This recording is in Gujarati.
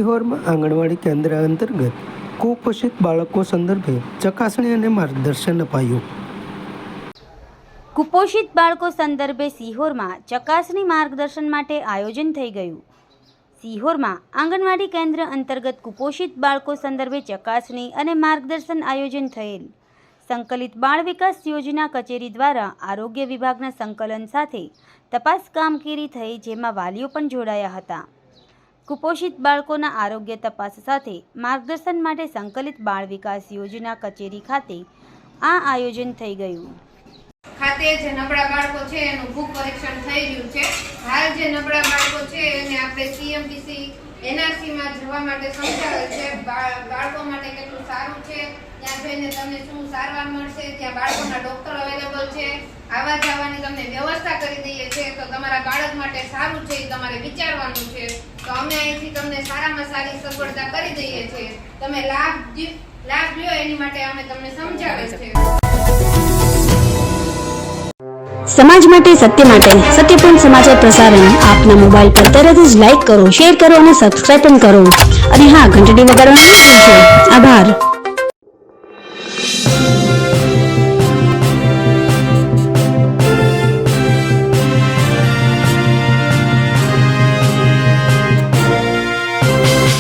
સિહોરમાં આંગણવાડી કેન્દ્ર અંતર્ગત કુપોષિત બાળકો સંદર્ભે ચકાસણી અને માર્ગદર્શન અપાયું. કુપોષિત બાળકો સંદર્ભે સિહોરમાં ચકાસણી માર્ગદર્શન માટે આયોજન થઈ ગયું. સિહોરમાં આંગણવાડી કેન્દ્ર અંતર્ગત કુપોષિત બાળકો સંદર્ભે ચકાસણી અને માર્ગદર્શન આયોજન થયેલ. સંકલિત બાળ વિકાસ યોજના કચેરી દ્વારા આરોગ્ય વિભાગના સંકલન સાથે તપાસ કામગીરી થઈ, જેમાં વાલીઓ પણ જોડાયા હતા. કુપોષિત બાળકોના આરોગ્ય તપાસ સાથે માર્ગદર્શન માટે સંકલિત બાળ વિકાસ યોજના કચેરી ખાતે આ આયોજન થઈ ગયું. ખાતે જે નબળા બાળકો છે એનું ભૂખ પરીક્ષણ થઈ રહ્યું છે. હાલ જે નબળા બાળકો છે એને આપણે CMDC NRC માં જવા માટે સમજાવેલ છે. બાળકો માટે કેટલું સારું છે, ત્યાં જઈને તમને શું સારવાર મળશે, ત્યાં બાળકોના ડોક્ટર અવેલેબલ છે, આવા જવાની તમને વ્યવસ્થા કરી દઈએ છીએ. તો તમારા બાળક માટે સારું છે એ તમારે વિચારવાનું છે. તો અમે અહીંથી તમને સારામાં સારી સગવડતા કરી દઈએ છીએ. તમે લાભ લ્યો એની માટે અમે તમને સમજાવેલ છે. સમાજ માટે, સત્ય માટે, સત્યપૂર્ણ સમાચાર પ્રસારણ આપના મોબાઈલ પર તરત જ લાઈક કરો, શેર કરો અને સબસ્ક્રાઇબ પણ કરો. અને હા, ઘંટડી વગાડવાનું ન ભૂલશો. આભાર.